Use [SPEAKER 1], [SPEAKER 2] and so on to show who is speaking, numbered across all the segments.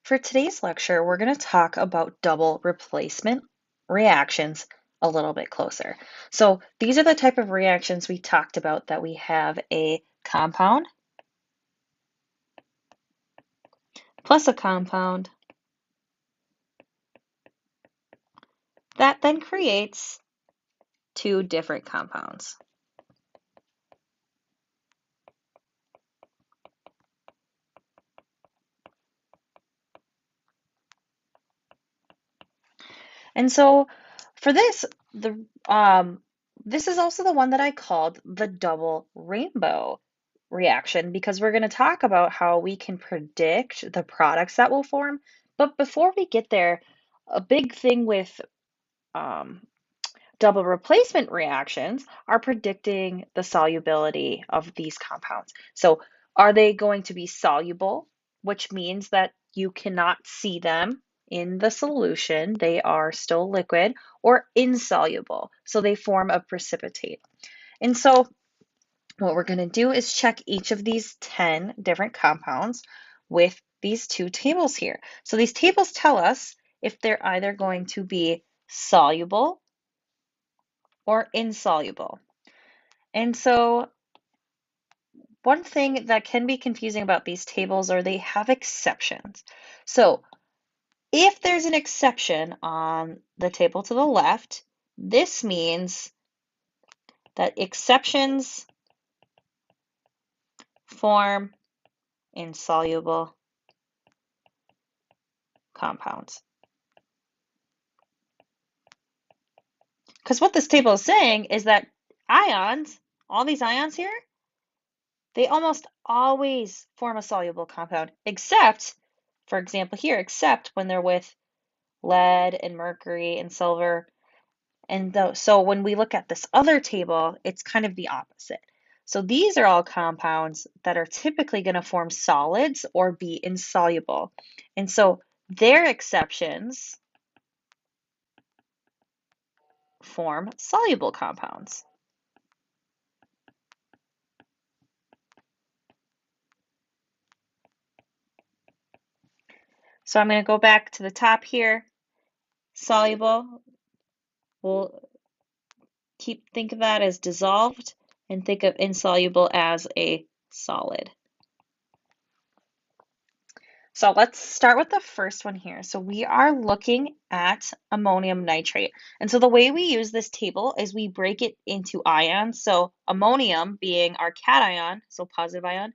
[SPEAKER 1] For today's lecture, we're going to talk about double replacement reactions a little bit closer. So these are the type of reactions we talked about that we have a compound plus a compound that then creates two different compounds. And so for this, this is also the one that I called the double rainbow reaction because we're going to talk about how we can predict the products that will form. But before we get there, a big thing with um, double replacement reactions are predicting the solubility of these compounds. So, are they going to be soluble, which means that you cannot see them in the solution, they are still liquid, or insoluble, so they form a precipitate. And so, what we're going to do is check each of these 10 different compounds with these two tables here. So, these tables tell us if they're either going to be soluble or insoluble. And so one thing that can be confusing about these tables are they have exceptions. So if there's an exception on the table to the left, this means that exceptions form insoluble compounds. Because what this table is saying is that ions, all these ions here, they almost always form a soluble compound, except, for example here, except when they're with lead and mercury and silver. And so when we look at this other table, it's kind of the opposite. So these are all compounds that are typically going to form solids or be insoluble. And so their exceptions form soluble compounds. So I'm going to go back to the top here. Soluble, we'll think of that as dissolved and think of insoluble as a solid. So let's start with the first one here. So we are looking at ammonium nitrate. And so the way we use this table is we break it into ions. So ammonium being our cation, so positive ion,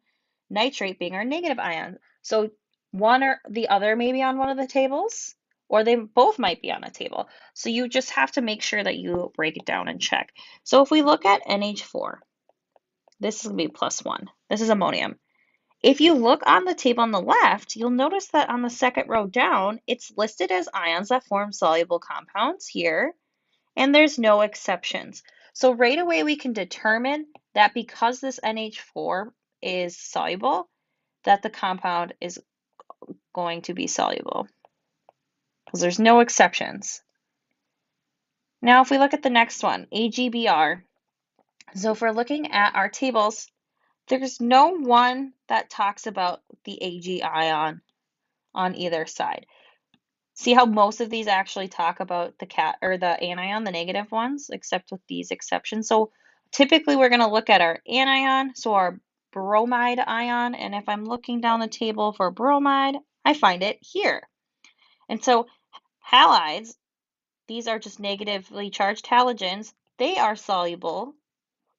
[SPEAKER 1] nitrate being our negative ion. So one or the other may be on one of the tables, or they both might be on a table. So you just have to make sure that you break it down and check. So if we look at NH4, this is going to be +1. This is ammonium. If you look on the table on the left, you'll notice that on the second row down, it's listed as ions that form soluble compounds here, and there's no exceptions. So right away we can determine that because this NH4 is soluble, that the compound is going to be soluble because there's no exceptions. Now if we look at the next one, AgBr. So if we're looking at our tables, there's no one that talks about the Ag ion on either side. See how most of these actually talk about the or the anion, the negative ones, except with these exceptions. So typically we're going to look at our anion, so our bromide ion, and if I'm looking down the table for bromide, I find it here. And so halides, these are just negatively charged halogens. They are soluble,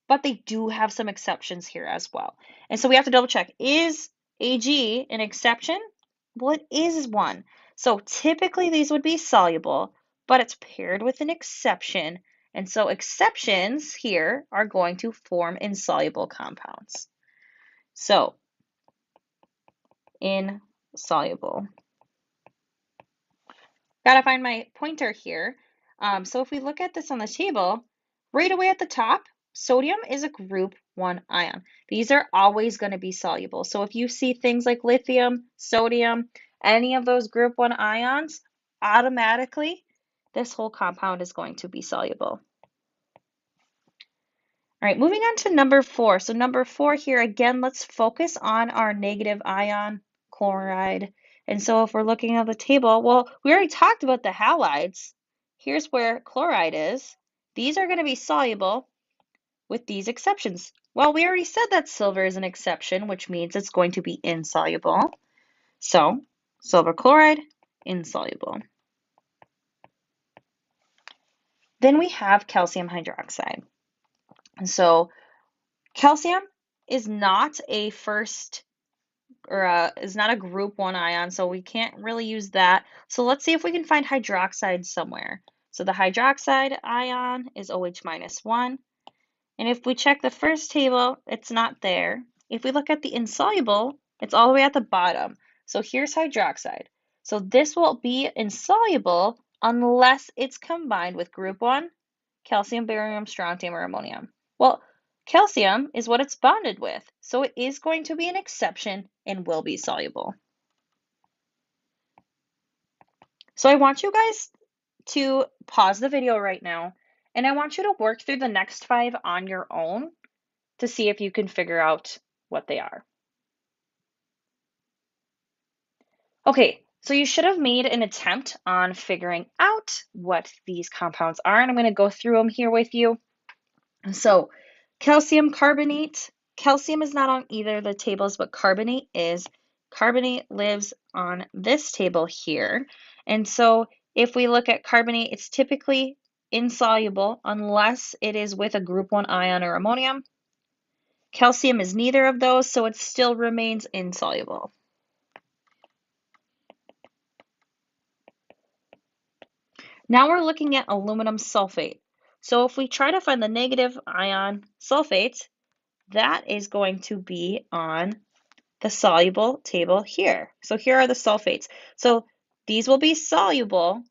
[SPEAKER 1] but they do have some exceptions here as well. And so we have to double check, is Ag an exception? Well, it is one. So typically these would be soluble, but it's paired with an exception. And so exceptions here are going to form insoluble compounds. So insoluble. Gotta find my pointer here. So if we look at this on the table, right away at the top, sodium is a group 1 ion. These are always going to be soluble. So if you see things like lithium, sodium, any of those group 1 ions, automatically this whole compound is going to be soluble. All right, moving on to number 4. So number 4 here, again, let's focus on our negative ion chloride. And so if we're looking at the table, well, we already talked about the halides. Here's where chloride is. These are going to be soluble with these exceptions. Well, we already said that silver is an exception, which means it's going to be insoluble. So silver chloride, insoluble. Then we have calcium hydroxide. So calcium is not a first or is not a group 1 ion, so we can't really use that. So let's see if we can find hydroxide somewhere. So the hydroxide ion is OH minus 1. And if we check the first table, it's not there. If we look at the insoluble, it's all the way at the bottom. So here's hydroxide. So this will be insoluble unless it's combined with group 1, calcium, barium, strontium, or ammonium. Well, calcium is what it's bonded with, so it is going to be an exception and will be soluble. So I want you guys to pause the video right now, and I want you to work through the next 5 on your own to see if you can figure out what they are. Okay, so you should have made an attempt on figuring out what these compounds are, and I'm going to go through them here with you. So calcium carbonate, calcium is not on either of the tables, but carbonate is. Carbonate lives on this table here. And so if we look at carbonate, it's typically insoluble unless it is with a group 1 ion or ammonium. Calcium is neither of those, so it still remains insoluble. Now we're looking at aluminum sulfate. So if we try to find the negative ion sulfate, that is going to be on the soluble table here. So here are the sulfates. So these will be soluble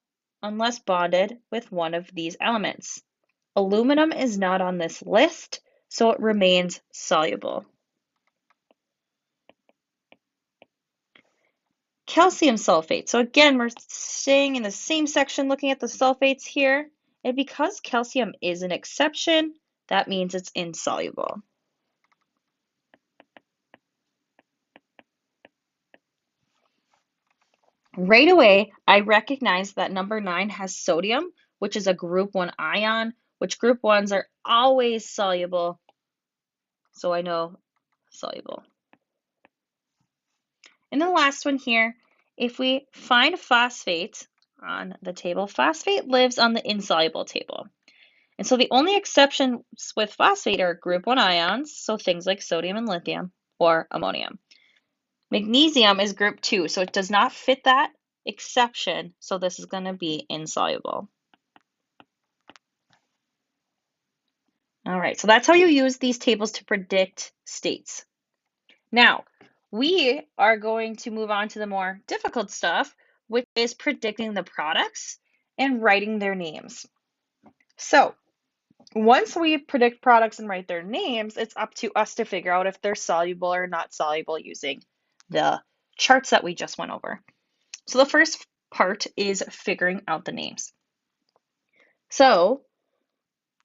[SPEAKER 1] unless bonded with one of these elements. Aluminum is not on this list, so it remains soluble. Calcium sulfate. So again, we're staying in the same section looking at the sulfates here. And because calcium is an exception, that means it's insoluble. Right away, I recognize that number 9 has sodium, which is a group 1 ion, which group 1s are always soluble. So I know soluble. And the last one here, if we find phosphate on the table, phosphate lives on the insoluble table. And so the only exceptions with phosphate are group 1 ions, so things like sodium and lithium, or ammonium. Magnesium is group 2, so it does not fit that exception, so this is going to be insoluble. All right, so that's how you use these tables to predict states. Now, we are going to move on to the more difficult stuff, which is predicting the products and writing their names. So, once we predict products and write their names, it's up to us to figure out if they're soluble or not soluble using the charts that we just went over. So the first part is figuring out the names. So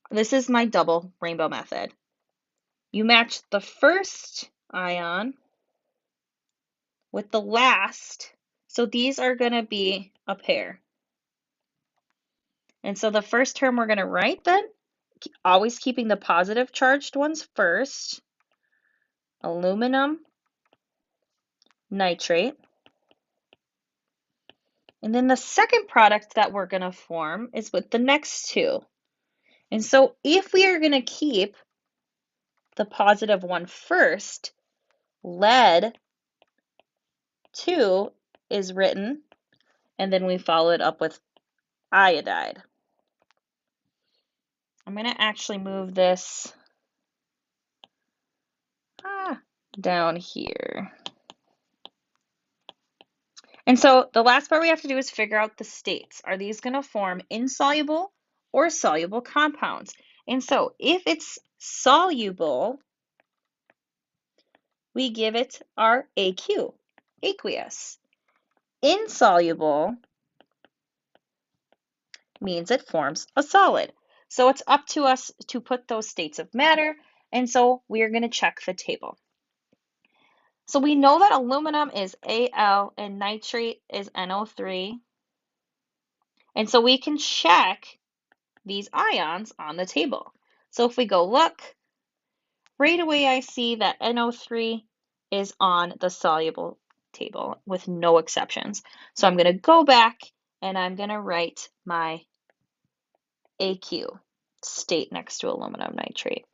[SPEAKER 1] this is my double rainbow method. You match the first ion with the last. So these are going to be a pair. And so the first term we're going to write then, always keeping the positive charged ones first, aluminum nitrate. And then the second product that we're going to form is with the next two. And so if we are going to keep the positive one first, lead 2 is written, and then we follow it up with iodide. I'm going to actually move this down here. And so the last part we have to do is figure out the states. Are these going to form insoluble or soluble compounds? And so if it's soluble, we give it our AQ, aqueous. Insoluble means it forms a solid. So it's up to us to put those states of matter, and so we are going to check the table. So we know that aluminum is Al and nitrate is NO3. And so we can check these ions on the table. So if we go look, right away I see that NO3 is on the soluble table with no exceptions. So I'm going to go back and I'm going to write my AQ state next to aluminum nitrate.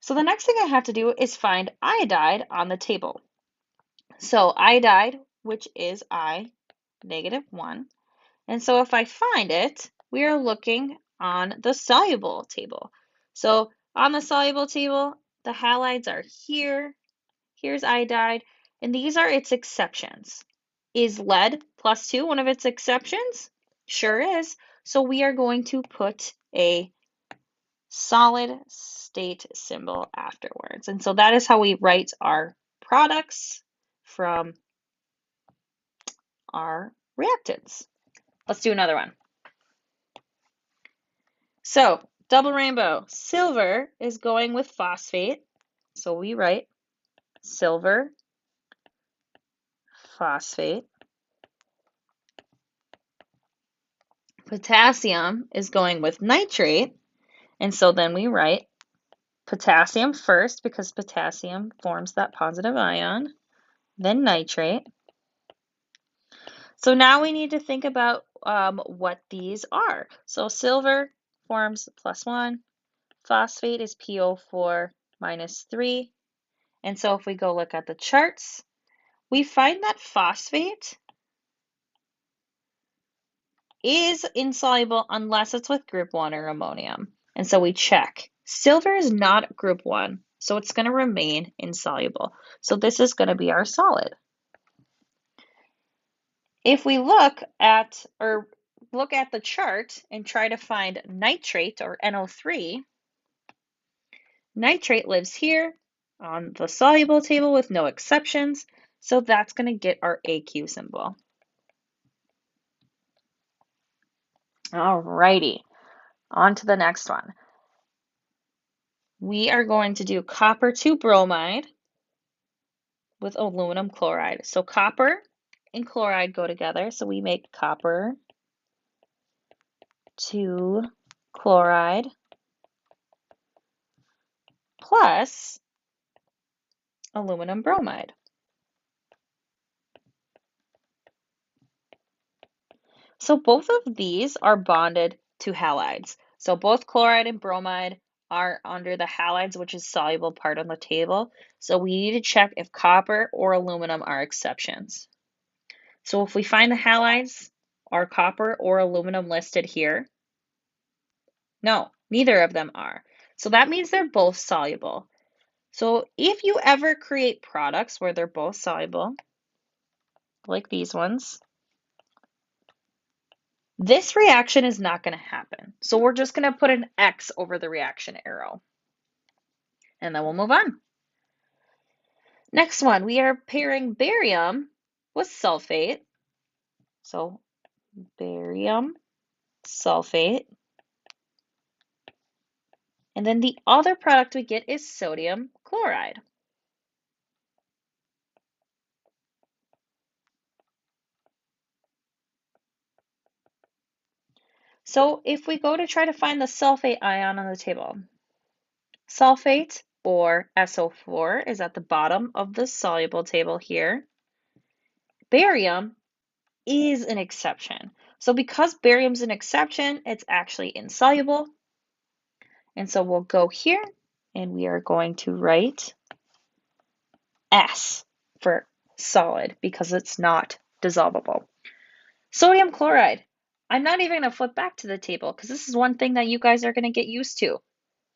[SPEAKER 1] So the next thing I have to do is find iodide on the table. So iodide, which is I, -1. And so if I find it, we are looking on the soluble table. So on the soluble table, the halides are here. Here's iodide, and these are its exceptions. Is lead +2 one of its exceptions? Sure is. So we are going to put a solid state symbol afterwards. And so that is how we write our products from our reactants. Let's do another one. So double rainbow, silver is going with phosphate. So we write silver phosphate. Potassium is going with nitrate. And so then we write potassium first because potassium forms that positive ion, then nitrate. So now we need to think about what these are. So silver forms +1, phosphate is PO4 -3. And so if we go look at the charts, we find that phosphate is insoluble unless it's with group 1 or ammonium. And so we check. Silver is not group 1, so it's going to remain insoluble. So this is going to be our solid. If we look at the chart and try to find nitrate or NO3, nitrate lives here on the soluble table with no exceptions, so that's going to get our AQ symbol. Alrighty, on to the next one. We are going to do copper 2 bromide with aluminum chloride. So copper and chloride go together, so we make copper 2 chloride plus aluminum bromide. So both of these are bonded to halides. So both chloride and bromide are under the halides, which is soluble part on the table. So we need to check if copper or aluminum are exceptions. So if we find the halides, are copper or aluminum listed here? No, neither of them are. So that means they're both soluble. So if you ever create products where they're both soluble, like these ones, this reaction is not going to happen. So we're just going to put an X over the reaction arrow. And then we'll move on. Next one, we are pairing barium with sulfate. So barium sulfate. And then the other product we get is sodium chloride. So if we go to try to find the sulfate ion on the table, sulfate or SO4 is at the bottom of the soluble table here. Barium is an exception. So because barium's an exception, it's actually insoluble. And so we'll go here and we are going to write S for solid because it's not dissolvable. Sodium chloride. I'm not even going to flip back to the table because this is one thing that you guys are going to get used to.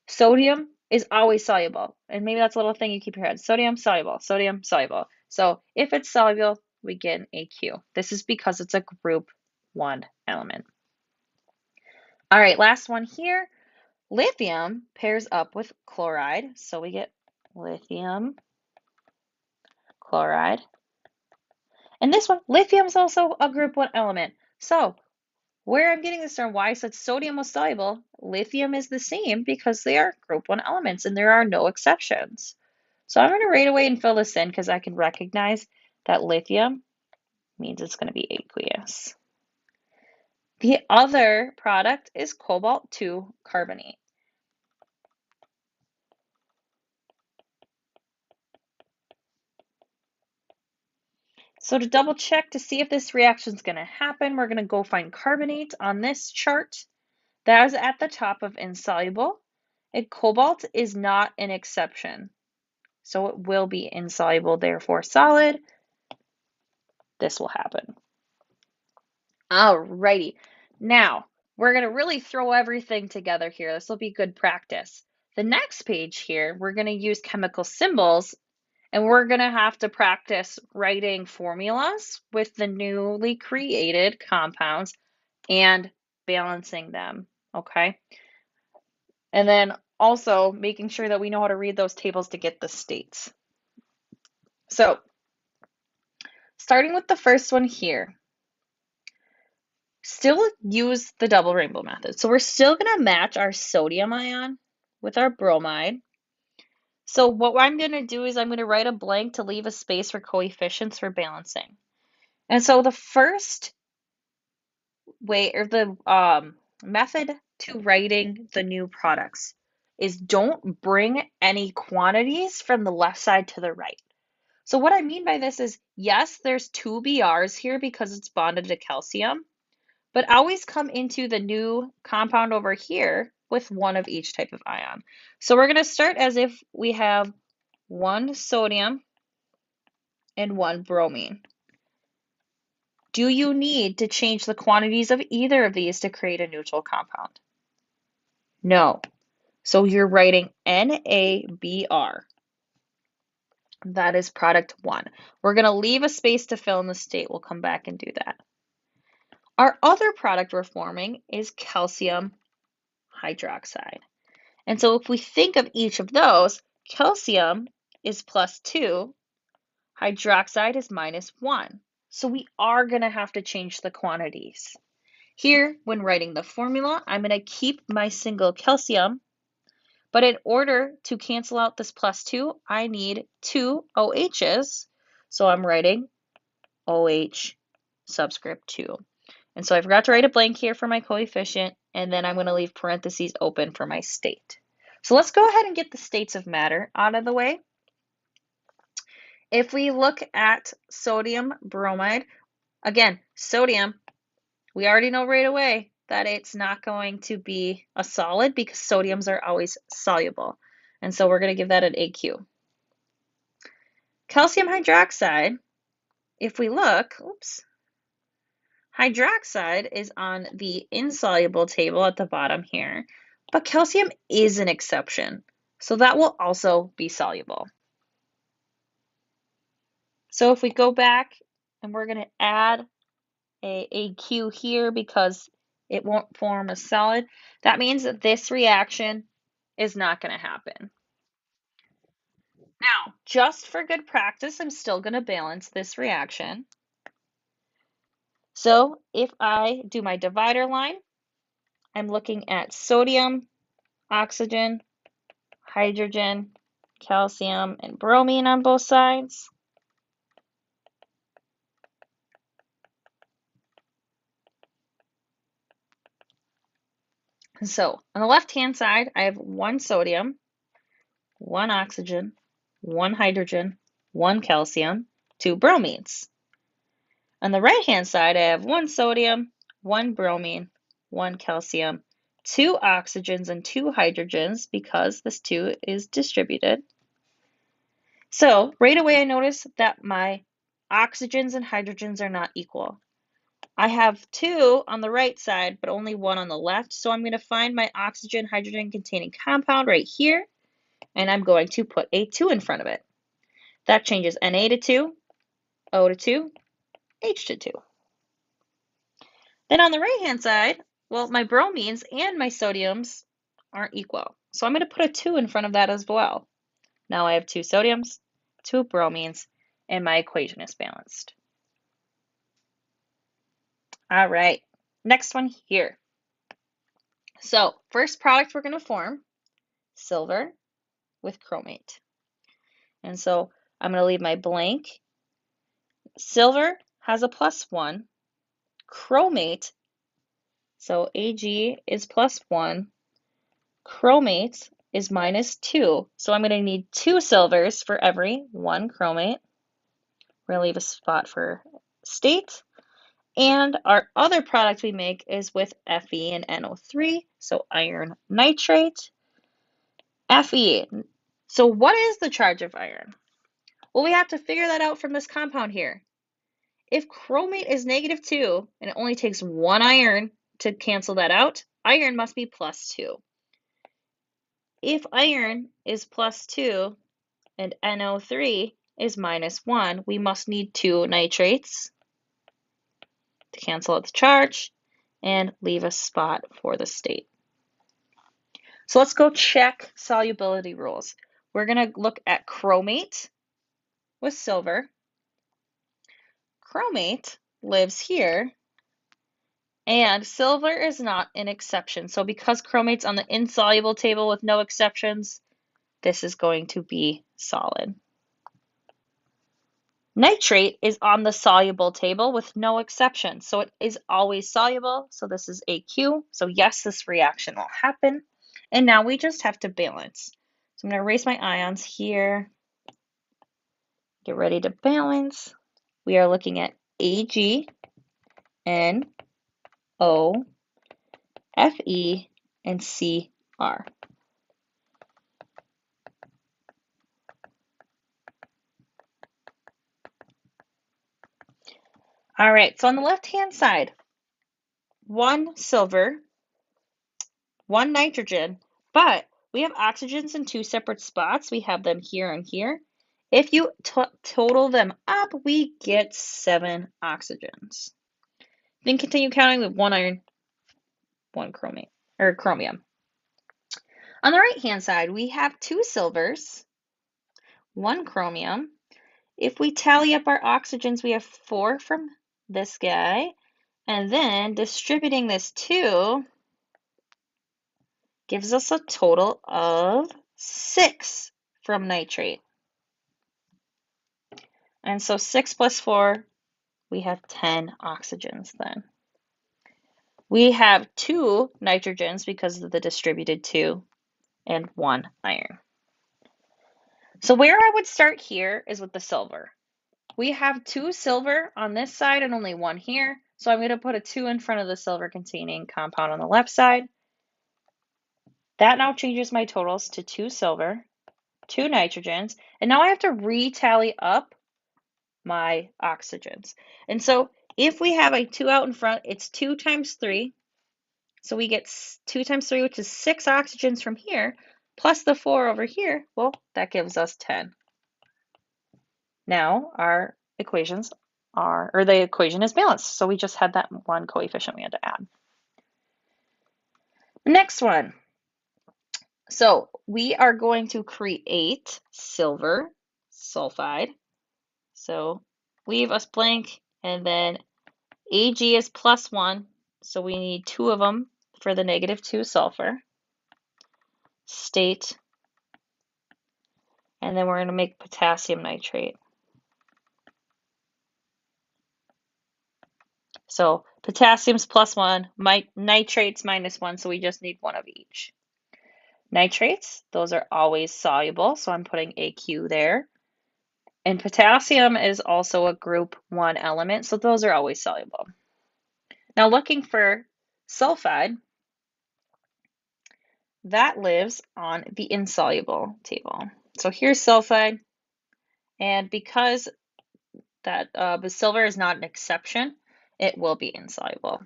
[SPEAKER 1] Sodium is always soluble. And maybe that's a little thing you keep in your head. Sodium, soluble, sodium, soluble. So if it's soluble, we get an AQ. This is because it's a group 1 element. All right, last one here. Lithium pairs up with chloride. So we get lithium chloride. And this one, lithium is also a group 1 element. So where I'm getting this from, why I said sodium was soluble, lithium is the same because they are group 1 elements and there are no exceptions. So I'm going to right away and fill this in because I can recognize that lithium means it's going to be aqueous. The other product is cobalt-2 carbonate. So to double check to see if this reaction is going to happen, we're going to go find carbonate on this chart. That is at the top of insoluble. And cobalt is not an exception. So it will be insoluble, therefore solid. This will happen. Alrighty. Now, we're going to really throw everything together here. This will be good practice. The next page here, we're going to use chemical symbols, and we're going to have to practice writing formulas with the newly created compounds and balancing them, okay? And then also making sure that we know how to read those tables to get the states. So, starting with the first one here, still use the double rainbow method. So we're still going to match our sodium ion with our bromide. So what I'm going to do is I'm going to write a blank to leave a space for coefficients for balancing. And so the first way, or the method to writing the new products is don't bring any quantities from the left side to the right. So what I mean by this is, yes, there's two Brs here because it's bonded to calcium, but always come into the new compound over here with one of each type of ion. So we're going to start as if we have one sodium and one bromine. Do you need to change the quantities of either of these to create a neutral compound? No. So you're writing NaBr. That is product one. We're going to leave a space to fill in the state. We'll come back and do that. Our other product we're forming is calcium hydroxide. And so if we think of each of those, calcium is +2, hydroxide is -1. So we are going to have to change the quantities. Here, when writing the formula, I'm going to keep my single calcium, but in order to cancel out this +2, I need two OHs. So I'm writing OH subscript 2. And so I forgot to write a blank here for my coefficient, and then I'm going to leave parentheses open for my state. So let's go ahead and get the states of matter out of the way. If we look at sodium bromide, again, sodium, we already know right away that it's not going to be a solid because sodiums are always soluble. And so we're going to give that an AQ. Calcium hydroxide, if we look, hydroxide is on the insoluble table at the bottom here, but calcium is an exception. So that will also be soluble. So if we go back and we're going to add a AQ here because it won't form a solid, that means that this reaction is not going to happen. Now, just for good practice, I'm still going to balance this reaction. So if I do my divider line, I'm looking at sodium, oxygen, hydrogen, calcium, and bromine on both sides. So on the left-hand side, I have one sodium, one oxygen, one hydrogen, one calcium, two bromines. On the right-hand side, I have one sodium, one bromine, one calcium, two oxygens, and two hydrogens because this 2 is distributed. So right away, I notice that my oxygens and hydrogens are not equal. I have 2 on the right side, but only 1 on the left. So I'm going to find my oxygen hydrogen containing compound right here, and I'm going to put a 2 in front of it. That changes Na to 2, O to 2, H to 2. Then on the right-hand side, well, my bromines and my sodiums aren't equal. So I'm going to put a 2 in front of that as well. Now I have 2 sodiums, 2 bromines, and my equation is balanced. All right, next one here. So first product we're going to form, silver with chromate. And so I'm going to leave my blank. Silver has a +1. Chromate, so Ag is +1. Chromate is -2. So I'm going to need 2 silvers for every 1 chromate. We're going to leave a spot for state. And our other product we make is with Fe and NO3, so iron nitrate. Fe. So what is the charge of iron? Well, we have to figure that out from this compound here. If chromate is -2 and it only takes 1 iron to cancel that out, iron must be +2. If iron is +2 and NO3 is -1, we must need 2 nitrates to cancel out the charge and leave a spot for the state. So let's go check solubility rules. We're going to look at chromate with silver. Chromate lives here, and silver is not an exception. So because chromate's on the insoluble table with no exceptions, this is going to be solid. Nitrate is on the soluble table with no exception, so it is always soluble, so this is AQ. So yes, this reaction will happen. And now we just have to balance. So I'm going to erase my ions here. Get ready to balance. We are looking at Ag, N, O, Fe, and Cr. All right, so on the left-hand side, 1 silver, 1 nitrogen, but we have oxygens in 2 separate spots. We have them here and here. If you total them up, we get 7 oxygens. Then continue counting with 1 iron, 1 chromate, or chromium. On the right-hand side, we have 2 silvers, 1 chromium. If we tally up our oxygens, we have 4 from this guy, and then distributing this 2 gives us a total of 6 from nitrate. And so 6 plus 4, we have 10 oxygens then. We have 2 nitrogens because of the distributed 2 and 1 iron. So where I would start here is with the silver. We have 2 silver on this side and only 1 here. So I'm going to put a 2 in front of the silver containing compound on the left side. That now changes my totals to 2 silver, 2 nitrogens, and now I have to retally up my oxygens. And so if we have a 2 out in front, it's 2 times 3. So we get 2 times 3, which is 6 oxygens from here, plus the 4 over here. Well, that gives us 10. Now our equations are, or the equation is balanced. So we just had that one coefficient we had to add. Next one. So we are going to create silver sulfide. So leave us blank, and then Ag is +1, so we need 2 of them for the -2 sulfur. State, and then we're going to make potassium nitrate. So potassium's +1, nitrate's -1, so we just need 1 of each. Nitrates, those are always soluble, so I'm putting AQ there. And potassium is also a group 1 element, so those are always soluble. Now looking for sulfide, that lives on the insoluble table. So here's sulfide, and because that the silver is not an exception, it will be insoluble.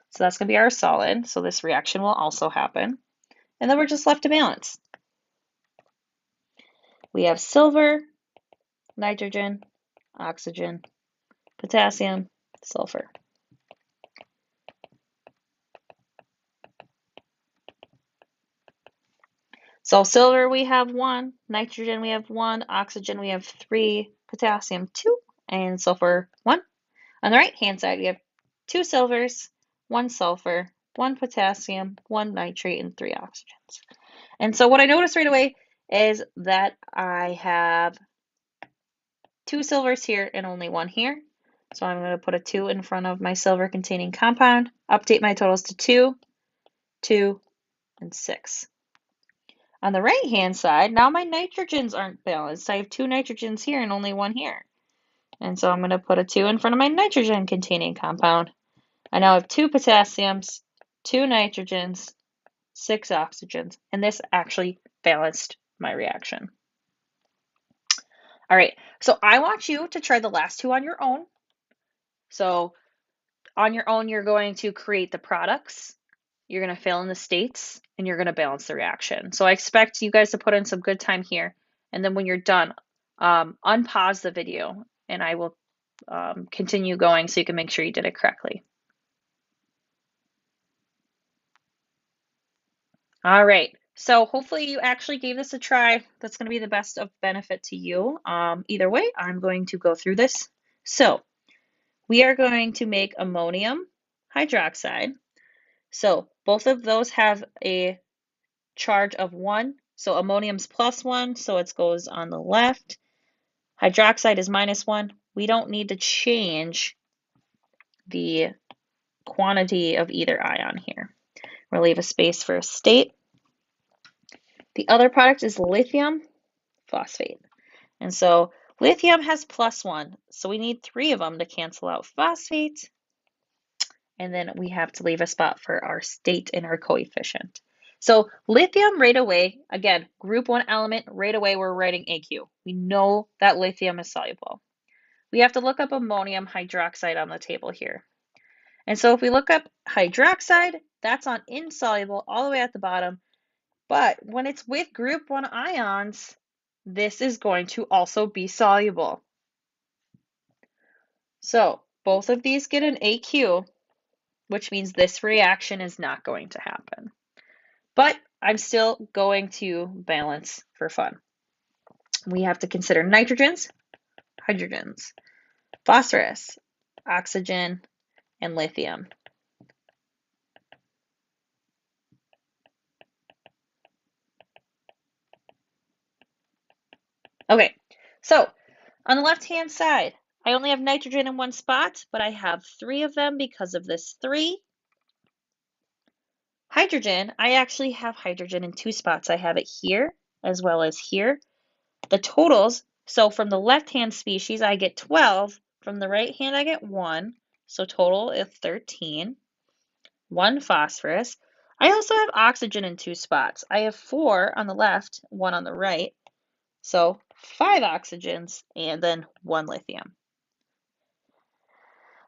[SPEAKER 1] So that's going to be our solid, so this reaction will also happen. And then we're just left to balance. We have silver, nitrogen, oxygen, potassium, sulfur. So silver we have 1, nitrogen we have 1, oxygen we have 3, potassium 2, and sulfur 1. On the right hand side we have 2 silvers, 1 sulfur, 1 potassium, 1 nitrate, and 3 oxygens. And so what I noticed right away is that I have 2 silvers here and only 1 here. So I'm going to put a 2 in front of my silver containing compound, update my totals to 2, 2, and 6. On the right hand side, now my nitrogens aren't balanced. I have 2 nitrogens here and only 1 here. And so I'm going to put a 2 in front of my nitrogen containing compound. I now have 2 potassiums, 2 nitrogens, 6 oxygens, and this actually balanced my reaction. All right, so I want you to try the last 2 on your own. So on your own, you're going to create the products, you're going to fill in the states, and you're going to balance the reaction. So I expect you guys to put in some good time here. And then when you're done, unpause the video and I will continue going so you can make sure you did it correctly. All right, so hopefully you actually gave this a try. That's going to be the best of benefit to you. Either way, I'm going to go through this. So we are going to make ammonium hydroxide. So both of those have a charge of 1. So ammonium's +1, so it goes on the left. Hydroxide is -1. We don't need to change the quantity of either ion here. We'll leave a space for a state. The other product is lithium phosphate. And so lithium has +1, so we need 3 of them to cancel out phosphate. And then we have to leave a spot for our state and our coefficient. So lithium right away, again, group 1 element, right away we're writing AQ. We know that lithium is soluble. We have to look up ammonium hydroxide on the table here. And so if we look up hydroxide, that's on insoluble all the way at the bottom. But when it's with group 1 ions, this is going to also be soluble. So both of these get an AQ, which means this reaction is not going to happen. But I'm still going to balance for fun. We have to consider nitrogens, hydrogens, phosphorus, oxygen, and lithium. Okay, so on the left-hand side, I only have nitrogen in 1 spot, but I have 3 of them because of this 3. Hydrogen, I actually have hydrogen in 2 spots. I have it here as well as here. The totals, so from the left-hand species, I get 12. From the right hand, I get 1. So total is 13. 1 phosphorus. I also have oxygen in 2 spots. I have 4 on the left, 1 on the right. So 5 oxygens and then 1 lithium.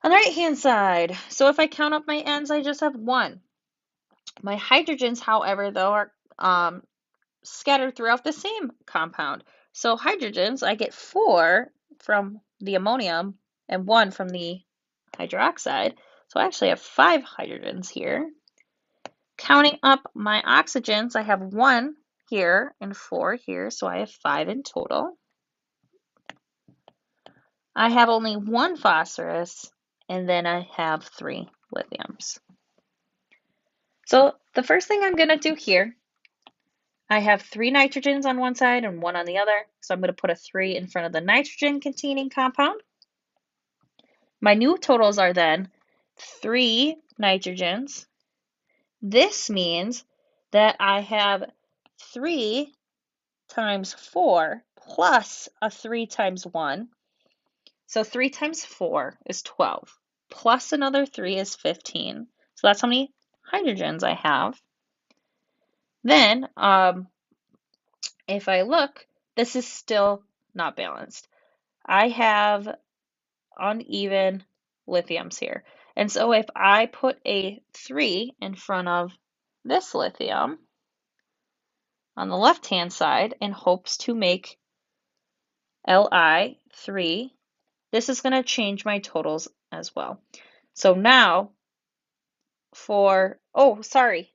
[SPEAKER 1] On the right-hand side, so if I count up my N's, I just have 1. My hydrogens, however, though, are scattered throughout the same compound. So hydrogens, I get 4 from the ammonium and 1 from the hydroxide. So I actually have 5 hydrogens here. Counting up my oxygens, I have 1 here and 4 here, so I have 5 in total. I have only 1 phosphorus, and then I have 3 lithiums. So the first thing I'm going to do here, I have 3 nitrogens on one side and 1 on the other. So I'm going to put a 3 in front of the nitrogen containing compound. My new totals are then 3 nitrogens. This means that I have 3 times 4 plus a 3 times 1. So 3 times 4 is 12. Plus another 3 is 15. So that's how many hydrogens I have. Then, if I look, this is still not balanced. I have uneven lithiums here. And so if I put a 3 in front of this lithium on the left-hand side in hopes to make Li3, this is going to change my totals as well. So now sorry.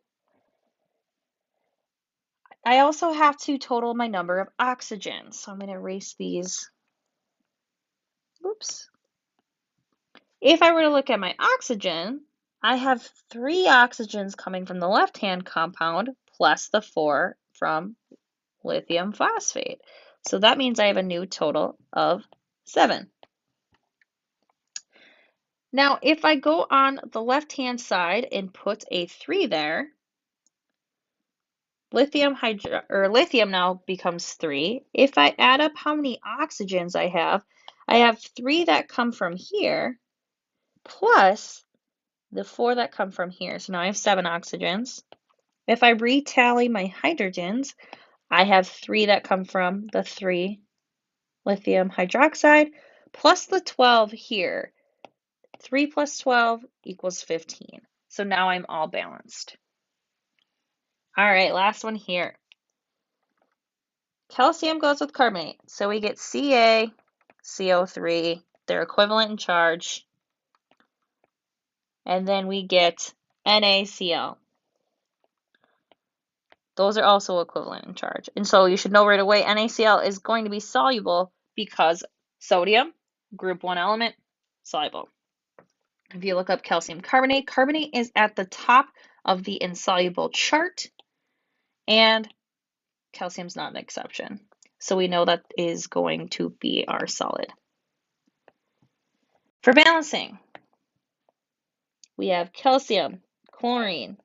[SPEAKER 1] I also have to total my number of oxygens. So I'm going to erase these. Oops. If I were to look at my oxygen, I have 3 oxygens coming from the left-hand compound plus the 4 from lithium phosphate. So that means I have a new total of 7. Now, if I go on the left-hand side and put a 3 there, lithium now becomes 3. If I add up how many oxygens I have 3 that come from here plus the 4 that come from here. So now I have 7 oxygens. If I retally my hydrogens, I have 3 that come from the 3 lithium hydroxide plus the 12 here. 3 plus 12 equals 15. So now I'm all balanced. All right, last one here. Calcium goes with carbonate. So we get CaCO3. They're equivalent in charge. And then we get NaCl. Those are also equivalent in charge. And so you should know right away NaCl is going to be soluble because sodium, group 1 element, soluble. If you look up calcium carbonate, carbonate is at the top of the insoluble chart, and calcium's not an exception. So we know that is going to be our solid. For balancing, we have calcium, chlorine,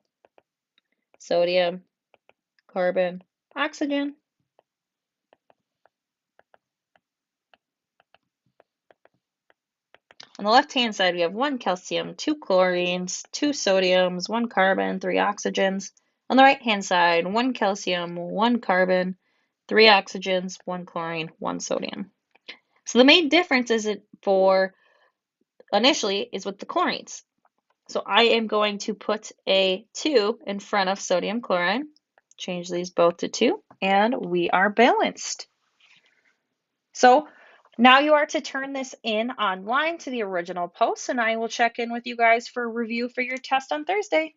[SPEAKER 1] sodium, carbon, oxygen. On the left-hand side, we have 1 calcium, 2 chlorines, 2 sodiums, 1 carbon, 3 oxygens. On the right-hand side, 1 calcium, 1 carbon, 3 oxygens, 1 chlorine, 1 sodium. So the main difference initially is with the chlorines. So I am going to put a 2 in front of sodium chloride, change these both to 2, and we are balanced. So now you are to turn this in online to the original post, and I will check in with you guys for review for your test on Thursday.